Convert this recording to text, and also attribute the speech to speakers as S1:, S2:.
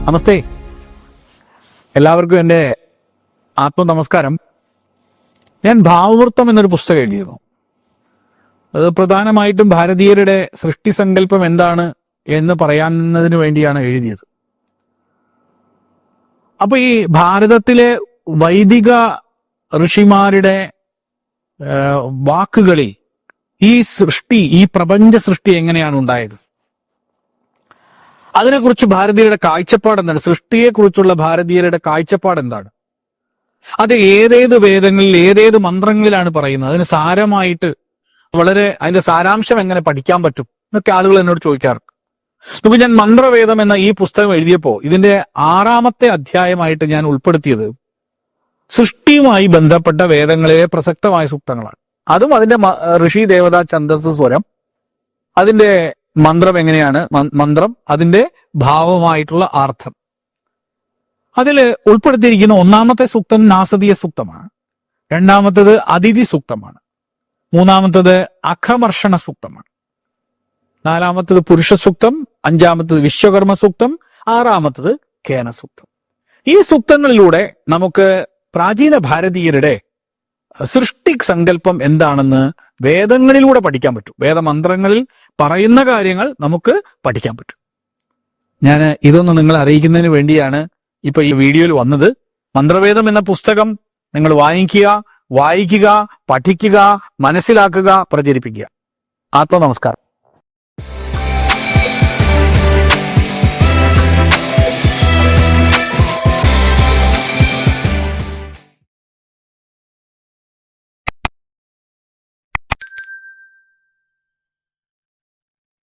S1: നമസ്തേ, എല്ലാവർക്കും എൻ്റെ ആത്മനമസ്കാരം. ഞാൻ ഭാവവൃത്തം എന്നൊരു പുസ്തകം എഴുതിയിരുന്നു. അത് പ്രധാനമായിട്ടും ഭാരതീയരുടെ സൃഷ്ടി സങ്കല്പം എന്താണ് എന്ന് പറയാനതിനു വേണ്ടിയാണ് എഴുതിയത്. അപ്പൊ ഈ ഭാരതത്തിലെ വൈദിക ഋഷിമാരുടെ വാക്കുകളിൽ ഈ പ്രപഞ്ച സൃഷ്ടി എങ്ങനെയാണ് ഉണ്ടായത്, അതിനെക്കുറിച്ച് ഭാരതീയരുടെ കാഴ്ചപ്പാട് എന്താണ്, സൃഷ്ടിയെക്കുറിച്ചുള്ള ഭാരതീയരുടെ കാഴ്ചപ്പാട് എന്താണ്, അത് ഏതേത് വേദങ്ങളിൽ ഏതേത് മന്ത്രങ്ങളിലാണ് പറയുന്നത്, അതിന് സാരമായിട്ട് അതിന്റെ സാരാംശം എങ്ങനെ പഠിക്കാൻ പറ്റും എന്നൊക്കെ ആളുകൾ എന്നോട് ചോദിക്കാറുണ്ട്. ഇപ്പൊ ഞാൻ മന്ത്രവേദം എന്ന ഈ പുസ്തകം എഴുതിയപ്പോ ഇതിന്റെ 6ാമത്തെ അധ്യായമായിട്ട് ഞാൻ ഉൾപ്പെടുത്തിയത് സൃഷ്ടിയുമായി ബന്ധപ്പെട്ട വേദങ്ങളിലെ പ്രസക്തമായ സൂക്തങ്ങളാണ്. അതും അതിന്റെ ഋഷി ദേവതാ ഛന്ദസ് സ്വരം, അതിന്റെ മന്ത്രം എങ്ങനെയാണ്, അതിന്റെ ഭാവമായിട്ടുള്ള അർത്ഥം. അതിൽ ഉൾപ്പെടുത്തിയിരിക്കുന്ന 1ാമത്തെ സൂക്തം നാസതീയ സൂക്തമാണ്, 2ാമത്തത് അതിഥി സൂക്തമാണ്, 3ാമത്തത് അഖമർഷണ സൂക്തമാണ്, 4ാമത്തത് പുരുഷ സൂക്തം, 5ാമത്തത് വിശ്വകർമ്മ സൂക്തം, 6ാമത്തത് കേന സൂക്തം. ഈ സൂക്തങ്ങളിലൂടെ നമുക്ക് പ്രാചീന ഭാരതീയരുടെ സൃഷ്ടി സങ്കല്പം എന്താണെന്ന് വേദങ്ങളിലൂടെ പഠിക്കാൻ പറ്റും. വേദമന്ത്രങ്ങളിൽ പറയുന്ന കാര്യങ്ങൾ നമുക്ക് പഠിക്കാൻ പറ്റും. ഞാൻ ഇതൊന്ന് നിങ്ങളെ അറിയിക്കുന്നതിന് വേണ്ടിയാണ് ഇപ്പൊ ഈ വീഡിയോയിൽ വന്നത്. മന്ത്രവേദം എന്ന പുസ്തകം നിങ്ങൾ വായിക്കുക, പഠിക്കുക, മനസ്സിലാക്കുക, പ്രചരിപ്പിക്കുക. ആത്മനമസ്കാരം.